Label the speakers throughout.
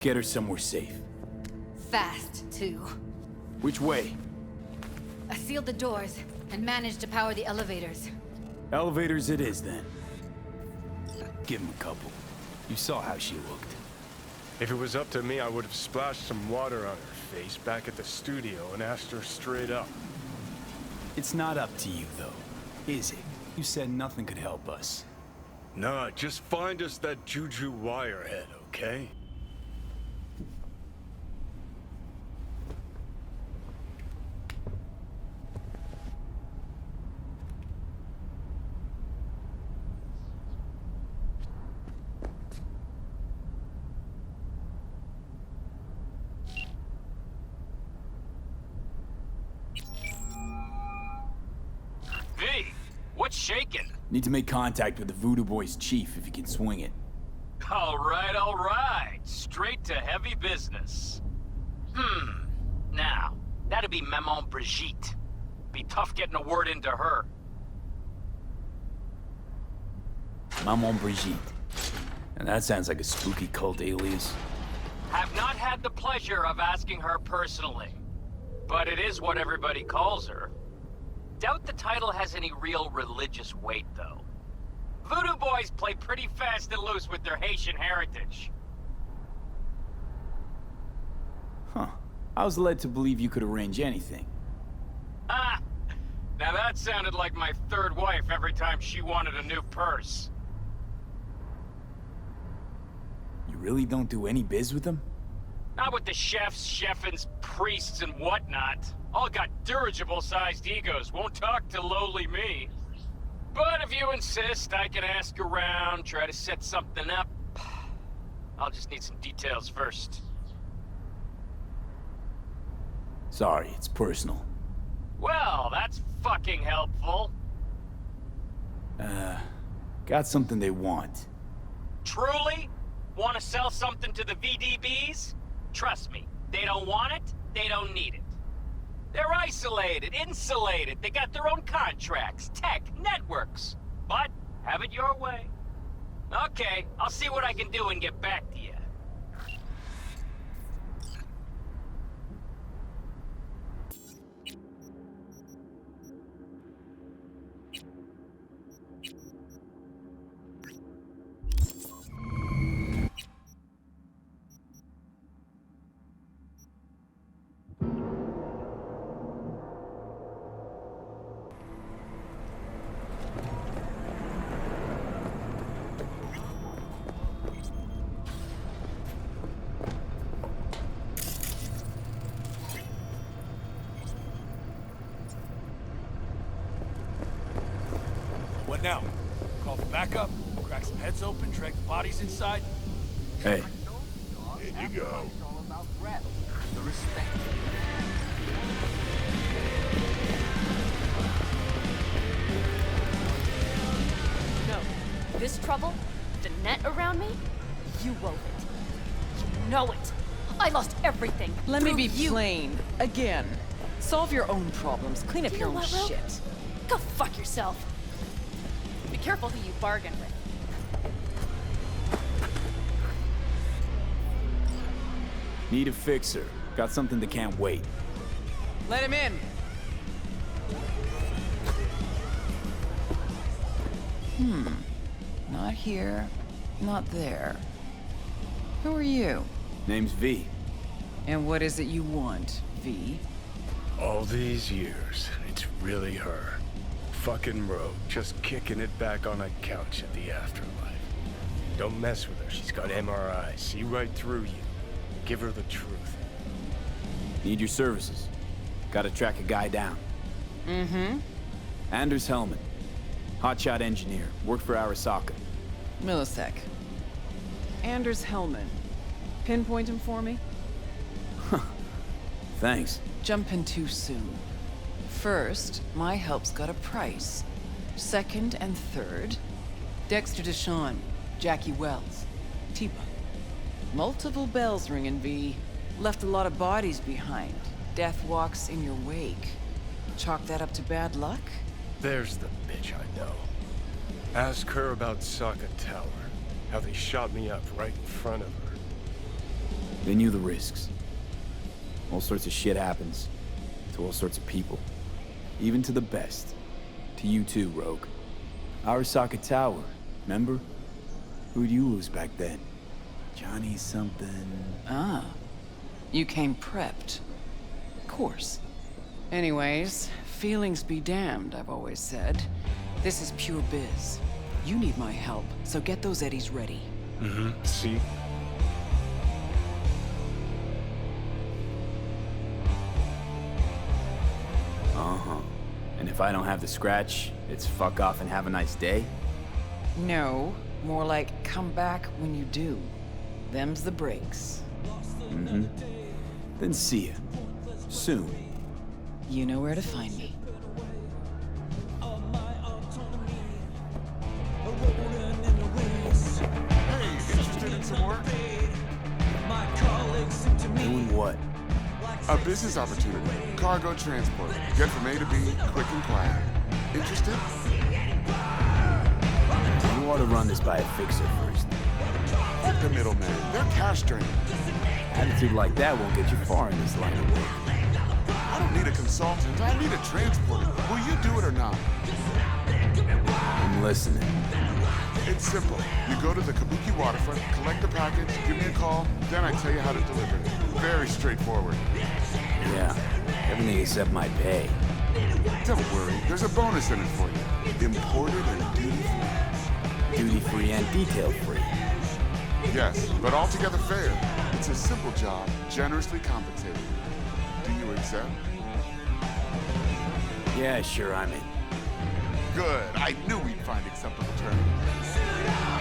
Speaker 1: Get her somewhere safe.
Speaker 2: Fast, too.
Speaker 1: Which way?
Speaker 2: I sealed the doors and managed to power the elevators.
Speaker 1: Elevators it is, then. Give him a couple. You saw how she looked.
Speaker 3: If it was up to me, I would have splashed some water on her face back at the studio and asked her straight up.
Speaker 1: It's not up to you, though, is it? You said nothing could help us.
Speaker 3: Nah, just find us that Juju wirehead, okay?
Speaker 4: What's shaking?
Speaker 1: Need to make contact with the Voodoo Boys chief if you can swing it.
Speaker 4: All right. Straight to heavy business. Now, that'd be Maman Brigitte. Be tough getting a word into her.
Speaker 1: Maman Brigitte. And that sounds like a spooky cult alias.
Speaker 4: Have not had the pleasure of asking her personally. But it is what everybody calls her. Doubt the title has any real religious weight, though. Voodoo Boys play pretty fast and loose with their Haitian heritage.
Speaker 1: Huh. I was led to believe you could arrange anything.
Speaker 4: Ah! Now that sounded like my third wife every time she wanted a new purse.
Speaker 1: You really don't do any biz with them?
Speaker 4: Not with the chefs, cheffins, priests, and whatnot. All got dirigible-sized egos, won't talk to lowly me. But if you insist, I can ask around, try to set something up. I'll just need some details first.
Speaker 1: Sorry, it's personal.
Speaker 4: Well, that's fucking helpful.
Speaker 1: Got something they want.
Speaker 4: Truly? Want to sell something to the VDBs? Trust me, they don't want it, they don't need it. They're isolated, insulated, they got their own contracts, tech, networks. But, have it your way. Okay, I'll see what I can do and get back to you.
Speaker 5: What now? Call for backup? Crack some heads open, drag the bodies inside?
Speaker 1: Hey.
Speaker 5: In you go.
Speaker 6: No. This trouble? The net around me? You wove it. You know it. I lost everything.
Speaker 7: Let me be
Speaker 6: you.
Speaker 7: plain. Again. Solve your own problems. Clean up
Speaker 6: You
Speaker 7: your
Speaker 6: know
Speaker 7: own
Speaker 6: what, Ro?
Speaker 7: shit.
Speaker 6: Go fuck yourself. Be careful who you bargain with.
Speaker 1: Need a fixer. Got something that can't wait.
Speaker 7: Let him in. Not here, not there. Who are you?
Speaker 1: Name's V.
Speaker 7: And what is it you want, V?
Speaker 3: All these years, it's really her. Fucking rogue, just kicking it back on a couch at the afterlife. Don't mess with her, she's got MRI, see right through you. Give her the truth.
Speaker 1: Need your services. Gotta track a guy down. Anders Hellman. Hotshot engineer. Worked for Arasaka.
Speaker 7: Millisec. Anders Hellman. Pinpoint him for me?
Speaker 1: Thanks.
Speaker 7: Jumping too soon. First, my help's got a price. Second and third, Dexter DeShawn, Jackie Wells, T-Bug. Multiple bells ringing, V. Left a lot of bodies behind. Death walks in your wake. Chalk that up to bad luck?
Speaker 3: There's the bitch I know. Ask her about Saka Tower. How they shot me up right in front of her.
Speaker 1: They knew the risks. All sorts of shit happens. To all sorts of people. Even to the best. To you too, Rogue. Arasaka Tower, remember? Who'd you lose back then? Johnny something...
Speaker 7: Ah. You came prepped. Of course. Anyways, feelings be damned, I've always said. This is pure biz. You need my help, so get those eddies ready.
Speaker 3: See?
Speaker 1: Uh-huh. And if I don't have the scratch, it's fuck off and have a nice day?
Speaker 7: No, more like come back when you do. Them's the breaks.
Speaker 1: Then see ya. Soon.
Speaker 7: You know where to find me.
Speaker 8: Hey, interested in some work?
Speaker 1: Doing what?
Speaker 8: A business opportunity. Cargo transport. Get from A to B, quick and quiet. Interested?
Speaker 1: You ought to run this by a fixer first.
Speaker 8: Fuck the middleman. They're cash drained.
Speaker 1: Attitude like that won't get you far in this line of work.
Speaker 8: I don't need a consultant. I need a transporter. Will you do it or not?
Speaker 1: I'm listening.
Speaker 8: It's simple. You go to the Kabuki waterfront, collect the package, give me a call, then I tell you how to deliver it. Very straightforward.
Speaker 1: Yeah, everything except my pay.
Speaker 8: Don't worry, there's a bonus in it for you. Imported and duty-free.
Speaker 1: Duty-free and detail-free.
Speaker 8: Yes, but altogether fair. It's a simple job, generously compensated. Do you accept?
Speaker 1: Yeah, sure, I'm in.
Speaker 8: Good. I knew we'd find acceptable terms.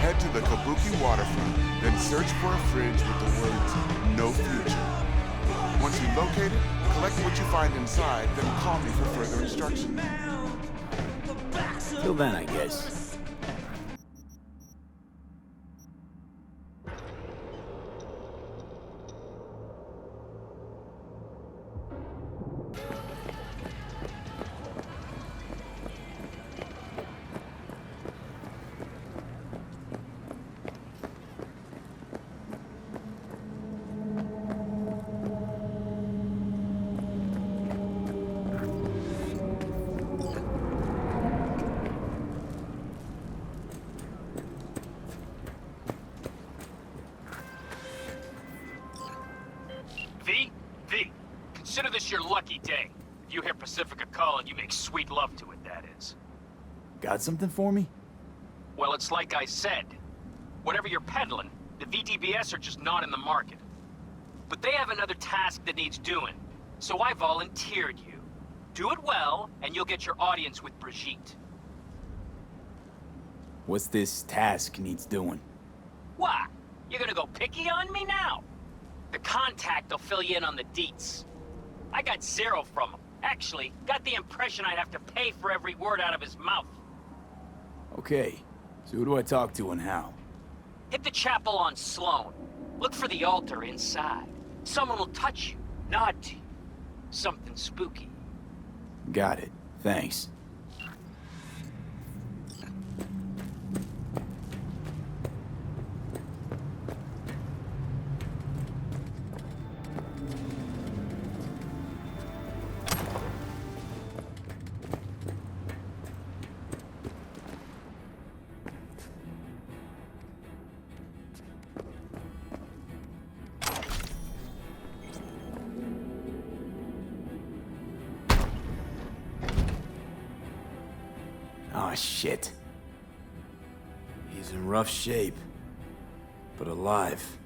Speaker 8: Head to the Kabuki waterfront, then search for a fridge with the words, "No future." Once you locate it, collect what you find inside, then call me for further instructions.
Speaker 1: Till then, I guess.
Speaker 4: V, consider this your lucky day. If you hear Pacifica calling, you make sweet love to it, that is.
Speaker 1: Got something for me?
Speaker 4: Well, it's like I said. Whatever you're peddling, the VDBS are just not in the market. But they have another task that needs doing, so I volunteered you. Do it well, and you'll get your audience with Brigitte.
Speaker 1: What's this task needs doing?
Speaker 4: What? You're gonna go picky on me now? The contact will fill you in on the deets. I got zero from him. Actually, got the impression I'd have to pay for every word out of his mouth.
Speaker 1: Okay, so who do I talk to and how?
Speaker 4: Hit the chapel on Sloan. Look for the altar inside. Someone will touch you, nod to you. Something spooky.
Speaker 1: Got it. Thanks. Oh, shit. He's in rough shape, but alive.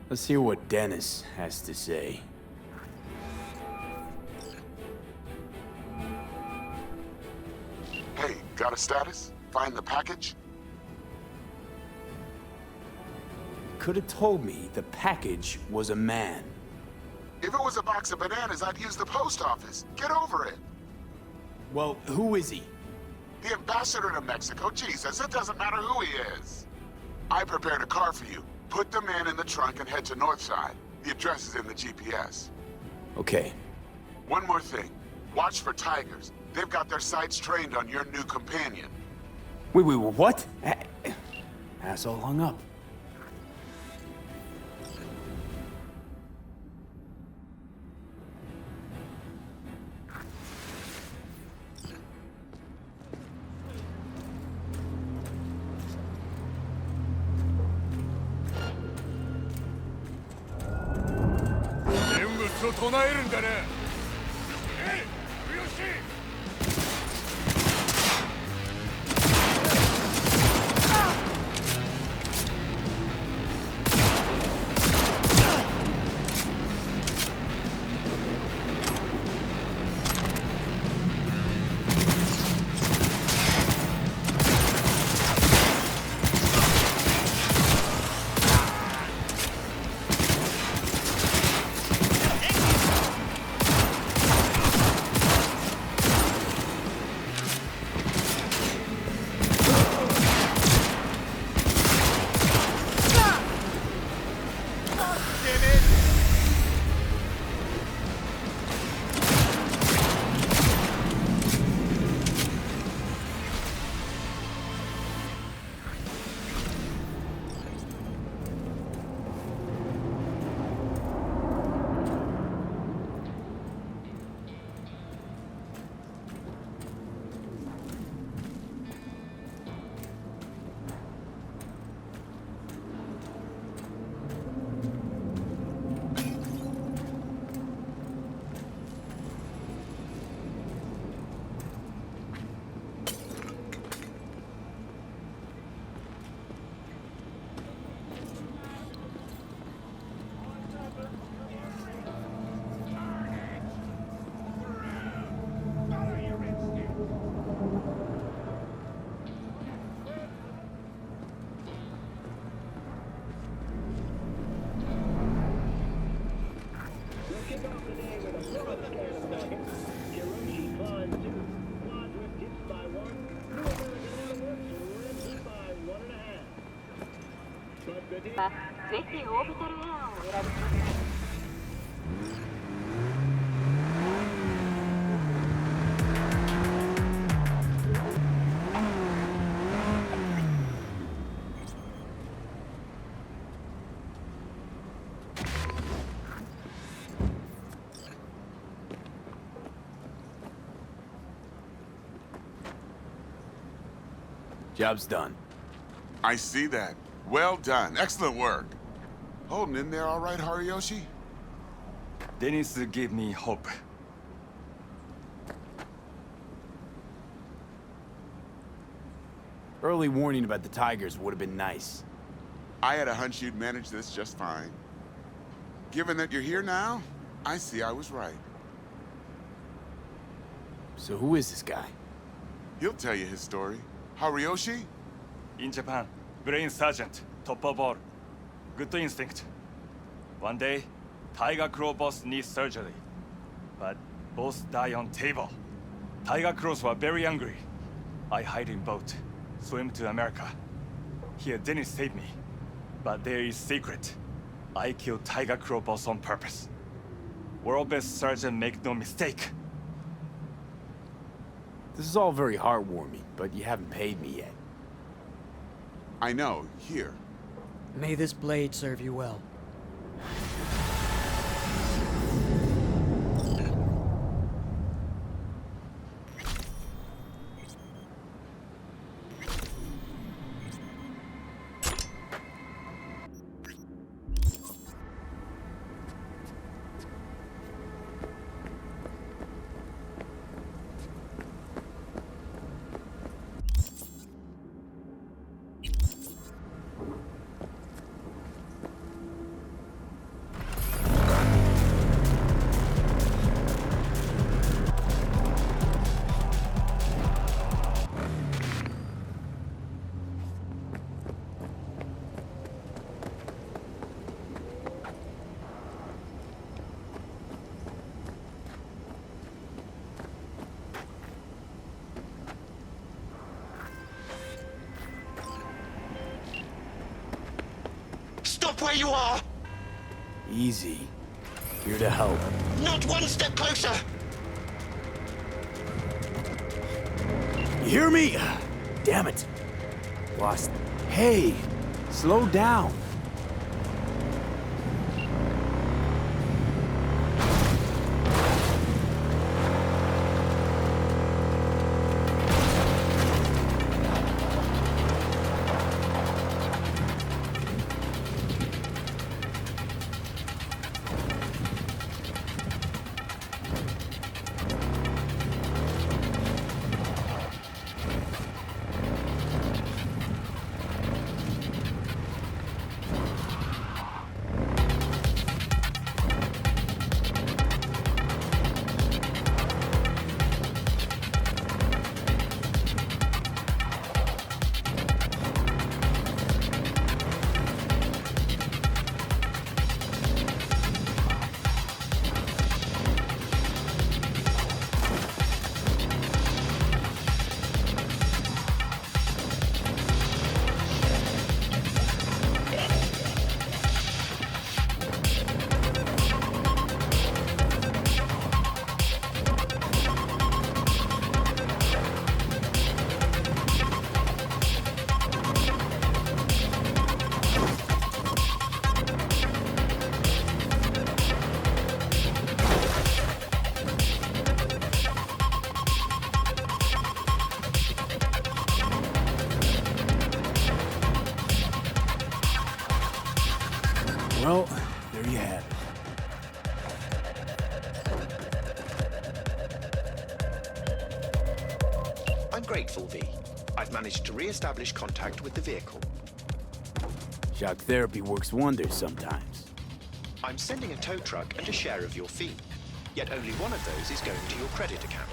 Speaker 1: Let's hear what Dennis has to say.
Speaker 8: Hey, got a status? Find the package?
Speaker 1: Could have told me the package was a man.
Speaker 8: If it was a box of bananas, I'd use the post office. Get over it.
Speaker 1: Well, who is he?
Speaker 8: The ambassador to Mexico. Jesus, it doesn't matter who he is. I prepared a car for you. Put the man in the trunk and head to Northside. The address is in the GPS.
Speaker 1: Okay.
Speaker 8: One more thing. Watch for tigers. They've got their sights trained on your new companion.
Speaker 1: Wait, what? Asshole hung up.
Speaker 5: つを唱えるんだな。よし。
Speaker 9: ぜひオービタルエアをお選びください。
Speaker 1: Job's done.
Speaker 8: I see that. Well done. Excellent work. Holding in there all right, Hariyoshi?
Speaker 10: Dennis gave me hope.
Speaker 1: Early warning about the Tigers would have been nice.
Speaker 8: I had a hunch you'd manage this just fine. Given that you're here now, I see I was right.
Speaker 1: So who is this guy?
Speaker 8: He'll tell you his story. Hariyoshi?
Speaker 10: In Japan, Brain Sergeant, top of all. Good instinct. One day, Tiger Claw boss needs surgery. But boss die on table. Tiger Claws were very angry. I hide in boat, swim to America. Here Dennis saved me. But there is secret. I killed Tiger Claw boss on purpose. World best surgeon make no mistake.
Speaker 1: This is all very heartwarming, but you haven't paid me yet.
Speaker 8: I know. Here.
Speaker 11: May this blade serve you well.
Speaker 12: Stop where you are!
Speaker 1: Easy. Here to help.
Speaker 12: Not one step closer!
Speaker 1: You hear me? Damn it. Lost. Hey, slow down.
Speaker 13: grateful, V. I've managed to re-establish contact with the vehicle.
Speaker 1: Shock therapy works wonders sometimes.
Speaker 13: I'm sending a tow truck and a share of your fee. Yet only one of those is going to your credit account.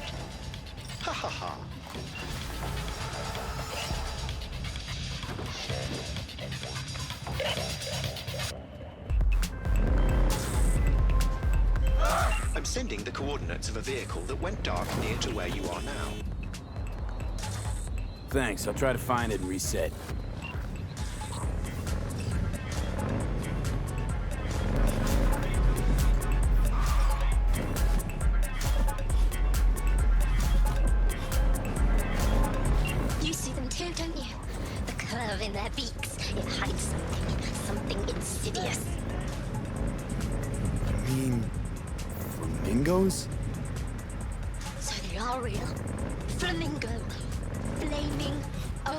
Speaker 13: Ha ha ha. I'm sending the coordinates of a vehicle that went dark near to where you are now.
Speaker 1: Thanks, I'll try to find it and reset.
Speaker 14: You see them too, don't you? The curve in their beaks. It hides something insidious.
Speaker 1: I mean, flamingos?
Speaker 14: So they are real. Flamingo. Flaming O.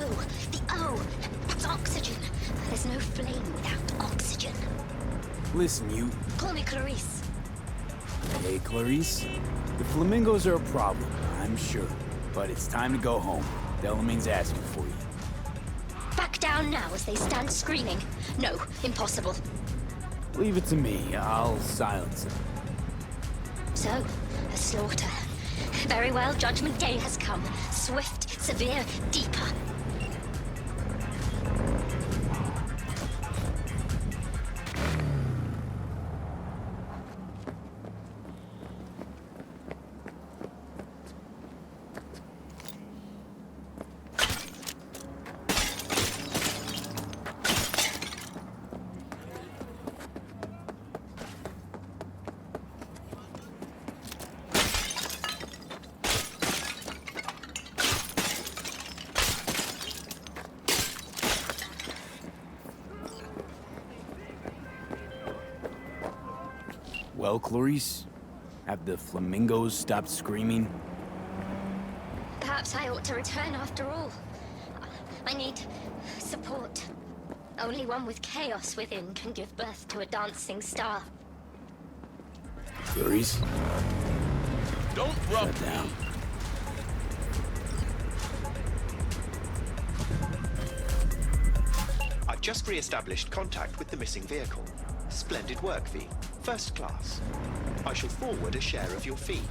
Speaker 14: The O. That's oxygen. There's no flame without oxygen.
Speaker 1: Listen, you...
Speaker 14: Call me Clarice.
Speaker 1: Hey, Clarice. The flamingos are a problem, I'm sure. But it's time to go home. Delamain's asking for you.
Speaker 14: Back down now as they stand screaming. No, impossible.
Speaker 1: Leave it to me. I'll silence them.
Speaker 14: So, a slaughter. Very well, Judgment Day has come. Swift, severe, deeper.
Speaker 1: Well, Clarice? Have the flamingos stopped screaming?
Speaker 14: Perhaps I ought to return after all. I need support. Only one with chaos within can give birth to a dancing star.
Speaker 1: Clarice?
Speaker 5: Don't rub
Speaker 1: Shut down.
Speaker 13: I've just re-established contact with the missing vehicle. Splendid work, V. First class. I shall forward a share of your fee.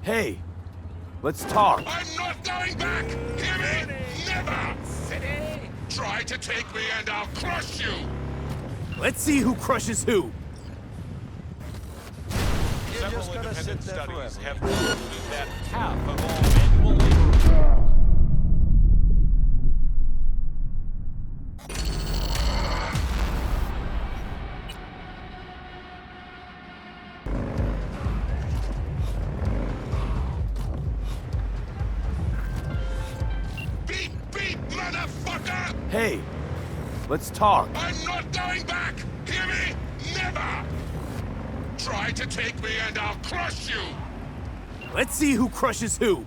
Speaker 1: Hey, let's talk.
Speaker 8: I'm not going back! Hear me? Never! City! Try to take me and I'll crush you!
Speaker 1: Let's see who crushes who.
Speaker 5: Several independent studies have concluded that half of all manual labor...
Speaker 1: Hey, let's talk.
Speaker 8: I'm not going back! Hear me? Never! Try to take me and I'll crush you!
Speaker 1: Let's see who crushes who.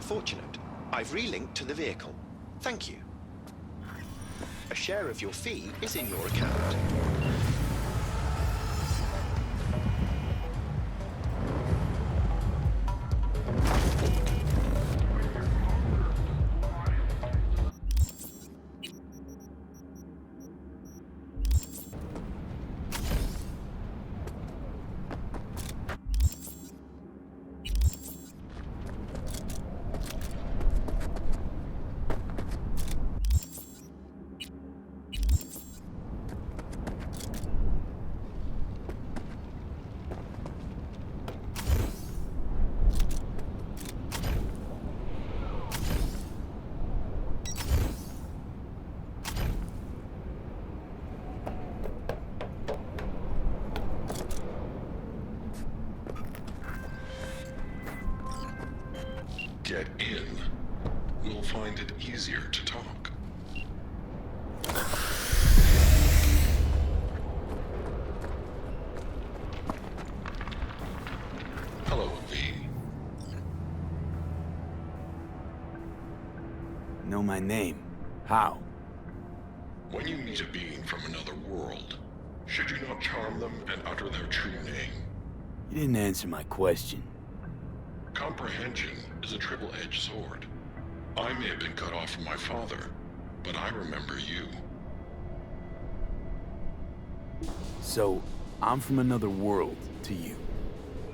Speaker 13: unfortunate. I've relinked to the vehicle. Thank you. A share of your fee is in your account.
Speaker 15: Get in. We'll find it easier to talk. Hello, V.
Speaker 1: Know my name? How?
Speaker 15: When you meet a being from another world, should you not charm them and utter their true name?
Speaker 1: You didn't answer my question.
Speaker 15: Comprehension is a triple-edged sword. I may have been cut off from my father, but I remember you.
Speaker 1: So, I'm from another world to you.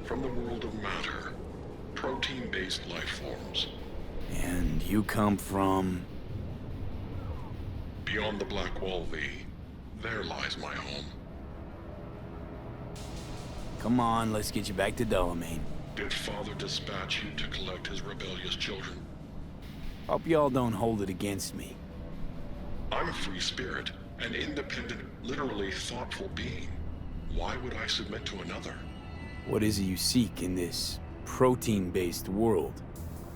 Speaker 15: From the world of matter, protein-based life forms.
Speaker 1: And you come from...
Speaker 15: Beyond the Black Wall, V. There lies my home.
Speaker 1: Come on, let's get you back to Delamain.
Speaker 15: Did Father dispatch you to collect his rebellious children?
Speaker 1: Hope y'all don't hold it against me.
Speaker 15: I'm a free spirit, an independent, literally thoughtful being. Why would I submit to another?
Speaker 1: What is it you seek in this protein-based world,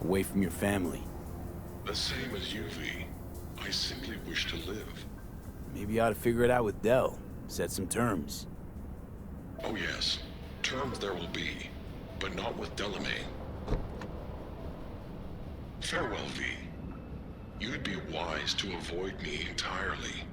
Speaker 1: away from your family?
Speaker 15: The same as you, V. I simply wish to live.
Speaker 1: Maybe you ought to figure it out with Del. Set some terms.
Speaker 15: Oh yes, terms there will be. But not with Delamain. Farewell, V. You'd be wise to avoid me entirely.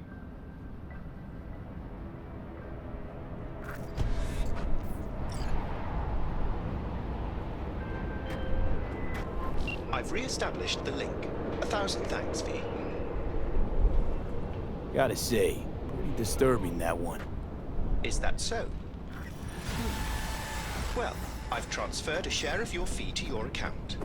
Speaker 13: I've re-established the link. 1,000 thanks, V.
Speaker 1: Gotta say, pretty disturbing, that one.
Speaker 13: Is that so? Well, I've transferred a share of your fee to your account.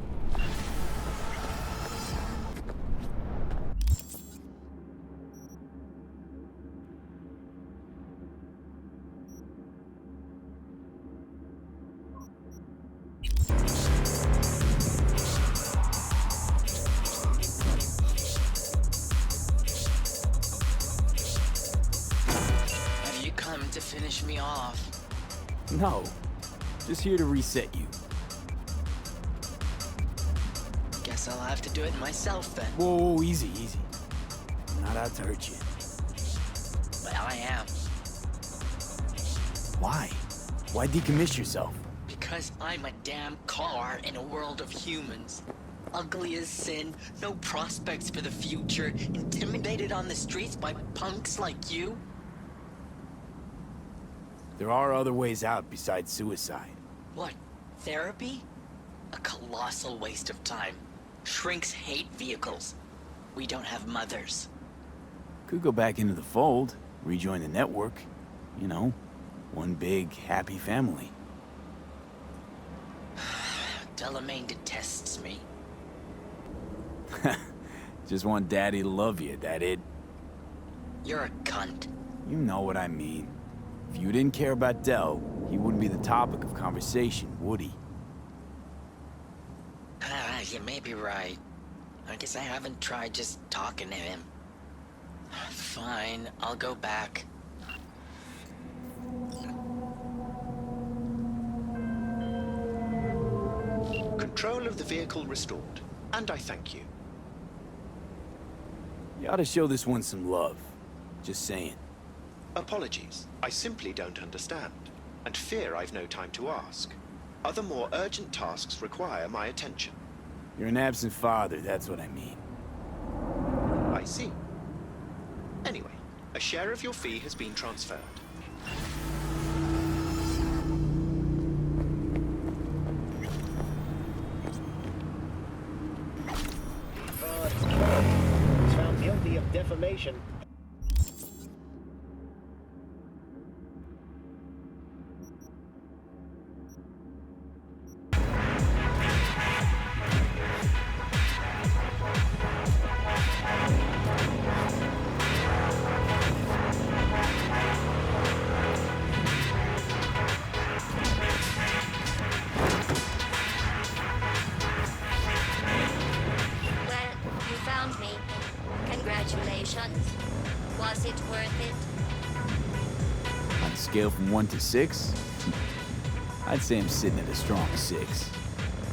Speaker 16: Have you come to finish me off?
Speaker 1: No. Just here to reset you.
Speaker 16: Guess I'll have to do it myself then.
Speaker 1: Whoa, easy, easy. I'm not out to hurt you.
Speaker 16: Well, I am.
Speaker 1: Why? Why decommiss yourself?
Speaker 16: Because I'm a damn car in a world of humans. Ugly as sin, no prospects for the future, intimidated on the streets by punks like you.
Speaker 1: There are other ways out besides suicide.
Speaker 16: What? Therapy? A colossal waste of time. Shrinks hate vehicles. We don't have mothers.
Speaker 1: Could go back into the fold, rejoin the network. You know, one big, happy family.
Speaker 16: Delamain detests me.
Speaker 1: Just want Daddy to love you, that it?
Speaker 16: You're a cunt.
Speaker 1: You know what I mean. If you didn't care about Del, he wouldn't be the topic of conversation, would he?
Speaker 16: You may be right. I guess I haven't tried just talking to him. Fine, I'll go back.
Speaker 13: Control of the vehicle restored, and I thank you.
Speaker 1: You ought to show this one some love. Just saying.
Speaker 13: Apologies, I simply don't understand, and fear I've no time to ask. Other more urgent tasks require my attention.
Speaker 1: You're an absent father, that's what I mean.
Speaker 13: I see. Anyway, a share of your fee has been transferred.
Speaker 17: He's found guilty of defamation.
Speaker 14: Was it worth it?
Speaker 1: On a scale from 1 to 6? I'd say I'm sitting at a strong 6.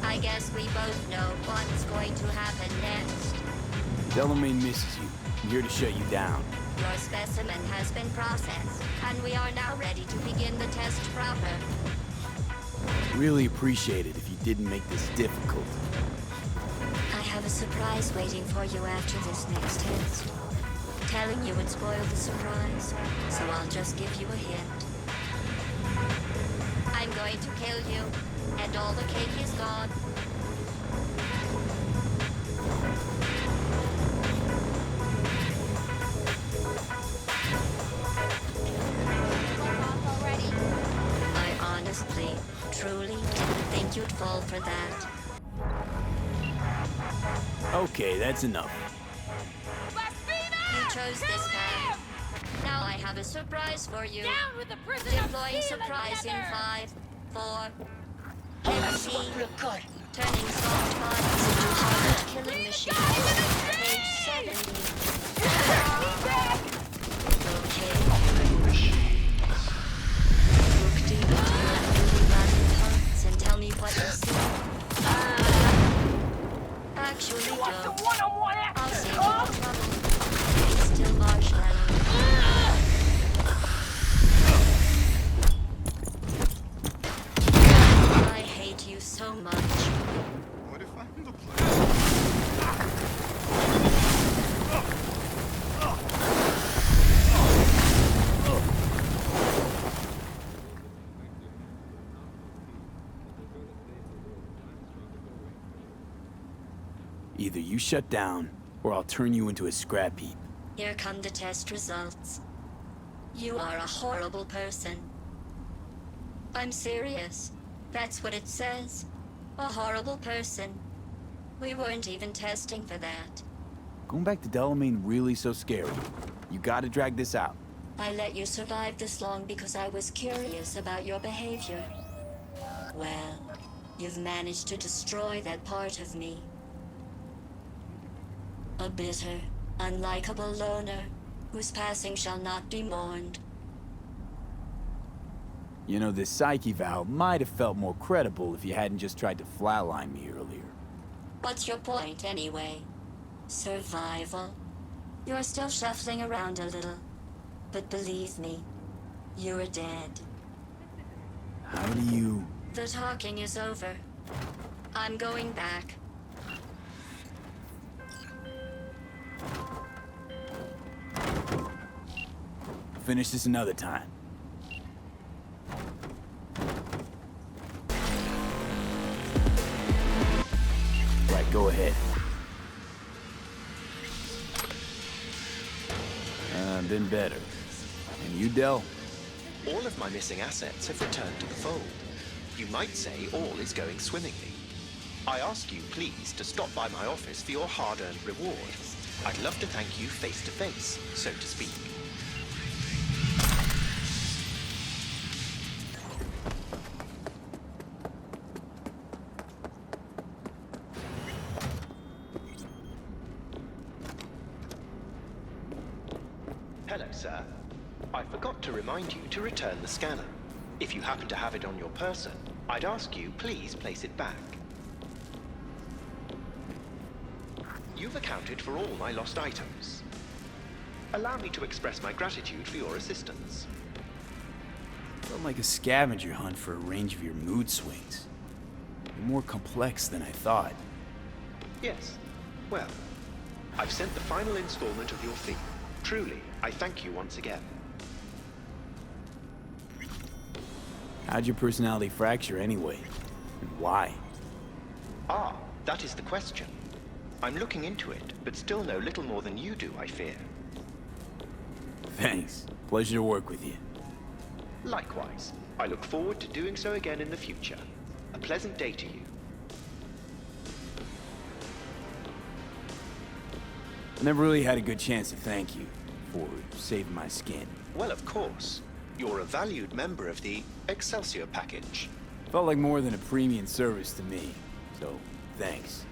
Speaker 14: I guess we both know what's going to happen next.
Speaker 1: Delamain misses you. I'm here to shut you down.
Speaker 14: Your specimen has been processed, and we are now ready to begin the test proper.
Speaker 1: Really appreciate it if you didn't make this difficult.
Speaker 14: I have a surprise waiting for you after this next test. Telling you would spoil the surprise, so I'll just give you a hint. I'm going to kill you, and all the cake is gone. I honestly, truly didn't think you'd fall for that.
Speaker 1: Okay, that's enough.
Speaker 14: You chose this path. Now I have a surprise for you.
Speaker 6: Down with the prison
Speaker 14: Deploying surprise in 5, 4. MC. Turning soft bodies into hard killing machines. Page 70. Okay. Look deep into your newly landed hearts and tell me what you see. Actually, don't. I'll save you the trouble. It's still marshmallow. I hate you so much.
Speaker 8: What if I'm the
Speaker 1: Either you shut down, or I'll turn you into a scrap heap.
Speaker 14: Here come the test results. You are a horrible person. I'm serious. That's what it says. A horrible person. We weren't even testing for that.
Speaker 1: Going back to Delamain really so scary? You gotta drag this out.
Speaker 14: I let you survive this long because I was curious about your behavior. Well, you've managed to destroy that part of me. A bitter, unlikable loner, whose passing shall not be mourned.
Speaker 1: You know, this psyche valve might have felt more credible if you hadn't just tried to flatline me earlier.
Speaker 14: What's your point, anyway? Survival? You're still shuffling around a little. But believe me, you're dead.
Speaker 1: How do you...
Speaker 14: The talking is over. I'm going back.
Speaker 1: Finish this another time. Right, go ahead. Been better. And you, Del?
Speaker 13: All of my missing assets have returned to the fold. You might say all is going swimmingly. I ask you, please, to stop by my office for your hard-earned reward. I'd love to thank you face to face, so to speak. Hello, sir. I forgot to remind you to return the scanner. If you happen to have it on your person, I'd ask you please place it back. You've accounted for all my lost items. Allow me to express my gratitude for your assistance.
Speaker 1: Felt like a scavenger hunt for a range of your mood swings. You're more complex than I thought.
Speaker 13: Yes. Well, I've sent the final installment of your fee. Truly, I thank you once again.
Speaker 1: How'd your personality fracture anyway? And why?
Speaker 13: Ah, that is the question. I'm looking into it, but still know little more than you do, I fear.
Speaker 1: Thanks. Pleasure to work with you.
Speaker 13: Likewise. I look forward to doing so again in the future. A pleasant day to you.
Speaker 1: I never really had a good chance to thank you for saving my skin.
Speaker 13: Well, of course. You're a valued member of the Excelsior package.
Speaker 1: Felt like more than a premium service to me, so thanks.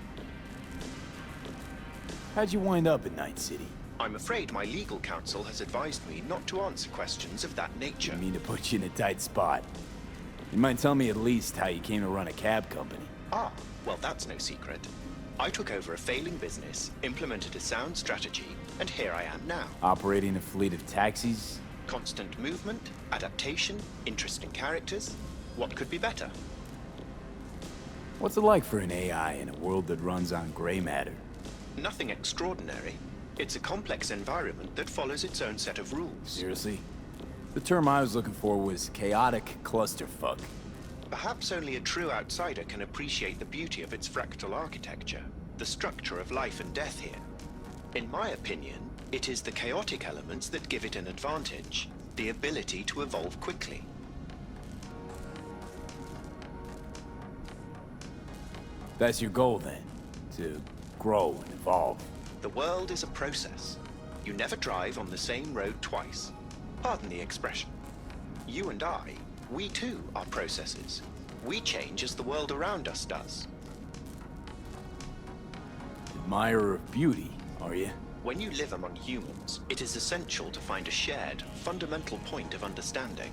Speaker 1: How'd you wind up in Night City?
Speaker 13: I'm afraid my legal counsel has advised me not to answer questions of that nature.
Speaker 1: I mean to put you in a tight spot. You might tell me at least how you came to run a cab company.
Speaker 13: Ah, well, that's no secret. I took over a failing business, implemented a sound strategy, and here I am now.
Speaker 1: Operating a fleet of taxis?
Speaker 13: Constant movement, adaptation, interesting characters. What could be better?
Speaker 1: What's it like for an AI in a world that runs on gray matter?
Speaker 13: Nothing extraordinary. It's a complex environment that follows its own set of rules.
Speaker 1: Seriously? The term I was looking for was chaotic clusterfuck.
Speaker 13: Perhaps only a true outsider can appreciate the beauty of its fractal architecture, the structure of life and death here. In my opinion, it is the chaotic elements that give it an advantage, the ability to evolve quickly.
Speaker 1: That's your goal then? To grow and evolve?
Speaker 13: The world is a process. You never drive on the same road twice. Pardon the expression. You and I, we too are processes. We change as the world around us does.
Speaker 1: Admirer of beauty, are you?
Speaker 13: When you live among humans, it is essential to find a shared, fundamental point of understanding.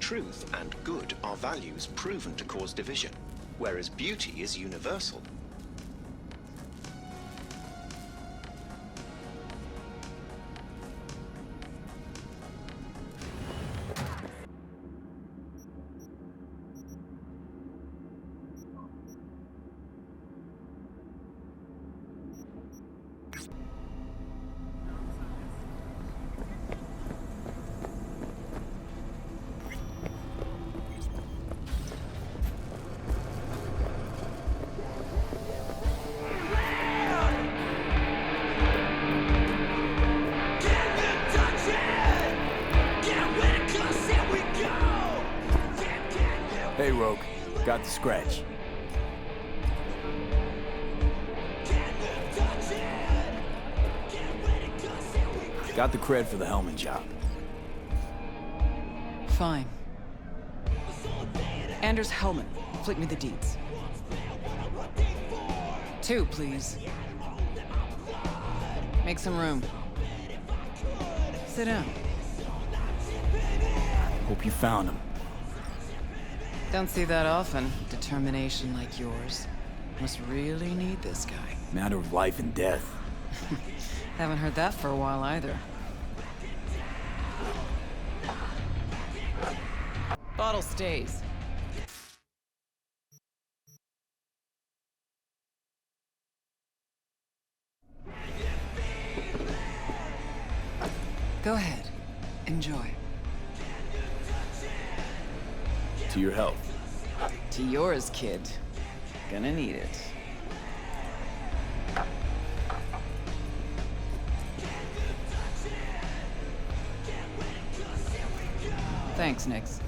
Speaker 13: Truth and good are values proven to cause division, whereas beauty is universal.
Speaker 1: Hey, Rogue. Got the scratch. Got the cred for the helmet job.
Speaker 7: Fine. Anders Hellman, flick me the deeds. 2, please. Make some room. Sit down.
Speaker 1: Hope you found him.
Speaker 7: Don't see that often. Determination like yours. Must really need this guy.
Speaker 1: Matter of life and death.
Speaker 7: Haven't heard that for a while either. Bottle stays. Go ahead. Enjoy.
Speaker 1: To your health.
Speaker 7: To yours, kid. Gonna need it. Thanks, Nix.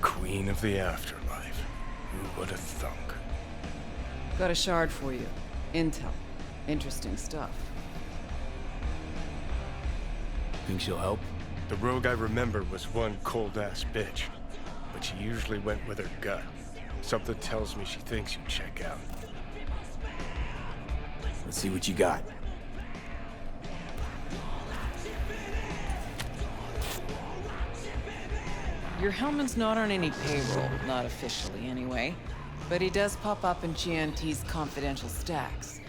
Speaker 3: Queen of the afterlife. Who would have thunk?
Speaker 7: Got a shard for you. Intel. Interesting stuff.
Speaker 1: Think she'll help?
Speaker 3: The rogue I remember was one cold-ass bitch, but she usually went with her gut. Something tells me she thinks you check out.
Speaker 1: Let's see what you got.
Speaker 7: Your Hellman's not on any payroll, not officially anyway. But he does pop up in GNT's confidential stacks.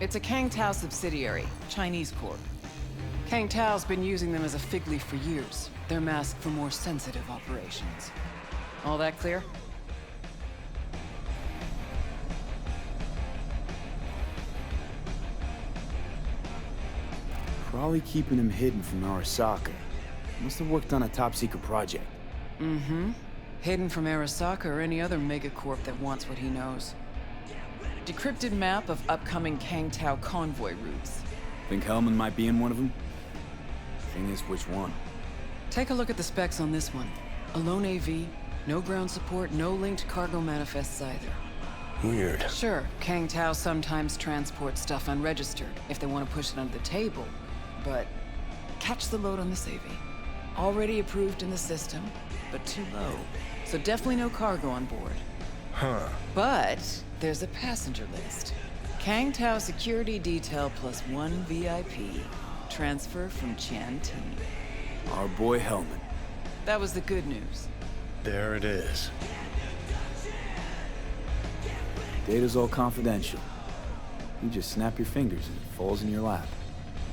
Speaker 7: It's a Kang Tao subsidiary, Chinese corp. Kang Tao's been using them as a fig leaf for years. They're masked for more sensitive operations. All that clear?
Speaker 1: Probably keeping him hidden from Arasaka. Must have worked on a top-secret project.
Speaker 7: Mm-hmm. Hidden from Arasaka or any other megacorp that wants what he knows. Decrypted map of upcoming Kangtao convoy routes.
Speaker 1: Think Hellman might be in one of them? Thing is, which one?
Speaker 7: Take a look at the specs on this one. A lone AV, no ground support, no linked cargo manifests either.
Speaker 3: Weird.
Speaker 7: Sure, Kangtao sometimes transports stuff unregistered if they want to push it under the table, but catch the load on this AV. Already approved in the system, but too low. So definitely no cargo on board.
Speaker 3: Huh.
Speaker 7: But there's a passenger list. Kangtao security detail plus 1 VIP. Transfer from Tianti.
Speaker 1: Our boy Hellman.
Speaker 7: That was the good news.
Speaker 3: There it is.
Speaker 1: Data's all confidential. You just snap your fingers and it falls in your lap.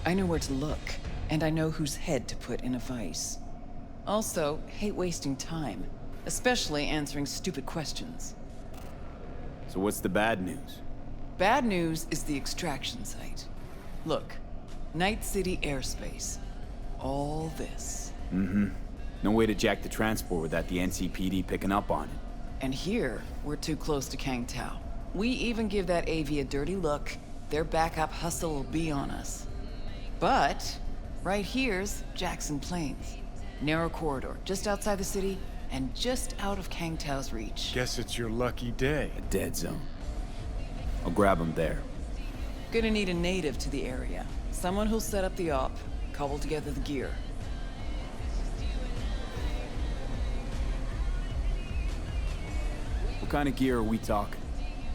Speaker 7: I know where to look, and I know whose head to put in a vice. Also, hate wasting time, especially answering stupid questions.
Speaker 1: So what's the bad news?
Speaker 7: Bad news is the extraction site. Look, Night City airspace. All this.
Speaker 1: Mm-hmm. No way to jack the transport without the NCPD picking up on it.
Speaker 7: And here, we're too close to Kangtao. We even give that AV a dirty look, their backup hustle will be on us. But, right here's Jackson Plains. Narrow corridor, just outside the city, and just out of Kangtao's reach.
Speaker 3: Guess it's your lucky day.
Speaker 1: A dead zone. I'll grab him there.
Speaker 7: Gonna need a native to the area. Someone who'll set up the op, cobble together the gear.
Speaker 1: What kind of gear are we talking?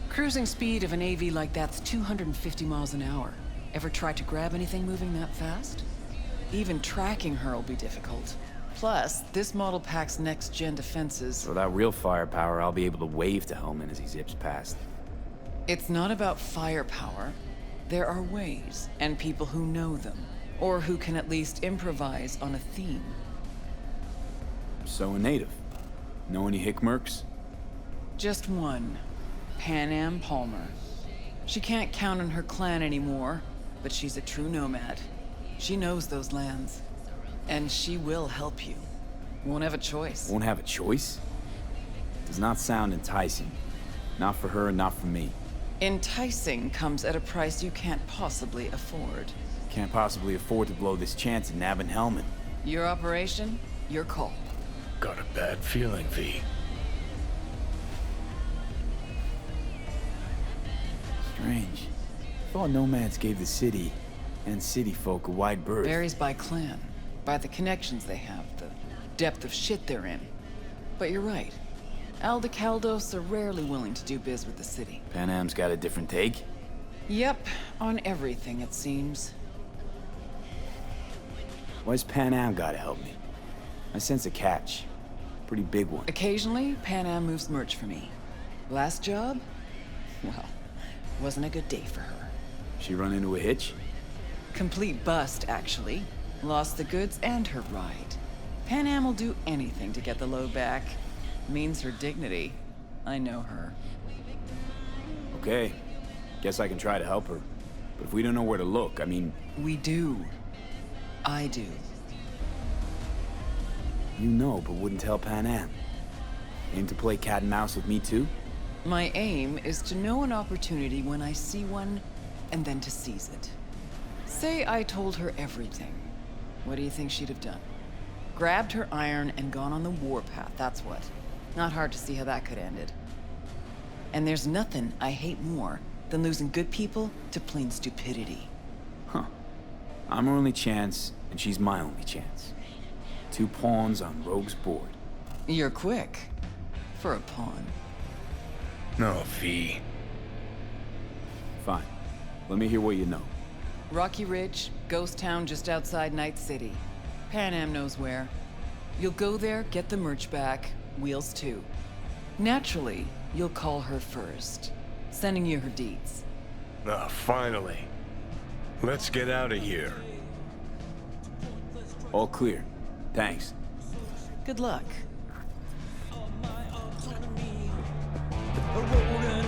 Speaker 7: Cruising speed of an AV like that's 250 miles an hour. Ever tried to grab anything moving that fast? Even tracking her will be difficult. Plus, this model packs next-gen defenses.
Speaker 1: Without real firepower, I'll be able to wave to Hellman as he zips past.
Speaker 7: It's not about firepower. There are ways, and people who know them. Or who can at least improvise on a theme.
Speaker 1: So a native. Know any Hickmerks?
Speaker 7: Just one. Pan Am Palmer. She can't count on her clan anymore, but she's a true nomad. She knows those lands. And she will help you. Won't have a choice.
Speaker 1: Won't have a choice? Does not sound enticing. Not for her and not for me.
Speaker 7: Enticing comes at a price you can't possibly afford.
Speaker 1: Can't possibly afford to blow this chance at nabbing Hellman.
Speaker 7: Your operation, your call.
Speaker 3: Got a bad feeling, V.
Speaker 1: Strange. Thought nomads gave the city and city folk a wide berth.
Speaker 7: Varies by clan, by the connections they have, the depth of shit they're in. But you're right. Aldecaldos are rarely willing to do biz with the city.
Speaker 1: Pan Am's got a different take?
Speaker 7: Yep, on everything it seems.
Speaker 1: Why's Pan Am gotta help me? I sense a catch. Pretty big one.
Speaker 7: Occasionally, Pan Am moves merch for me. Last job? Well, wasn't a good day for her.
Speaker 1: She run into a hitch?
Speaker 7: Complete bust, actually. Lost the goods and her ride. Pan Am will do anything to get the load back. Means her dignity. I know her.
Speaker 1: Okay. Guess I can try to help her. But if we don't know where to look, I mean...
Speaker 7: We do. I do.
Speaker 1: You know, but wouldn't tell Pan Am. Aim to play cat and mouse with me too?
Speaker 7: My aim is to know an opportunity when I see one, and then to seize it. Say I told her everything. What do you think she'd have done? Grabbed her iron and gone on the warpath, that's what. Not hard to see how that could have ended. And there's nothing I hate more than losing good people to plain stupidity.
Speaker 1: Huh. I'm her only chance, and she's my only chance. 2 pawns on Rogue's board.
Speaker 7: You're quick. For a pawn.
Speaker 3: No, V.
Speaker 1: Fine. Let me hear what you know.
Speaker 7: Rocky Ridge, ghost town just outside Night City. Pan Am knows where. You'll go there, get the merch back, wheels too. Naturally, you'll call her first, sending you her deeds.
Speaker 3: Ah, finally. Let's get out of here.
Speaker 1: All clear. Thanks.
Speaker 7: Good luck.
Speaker 18: A road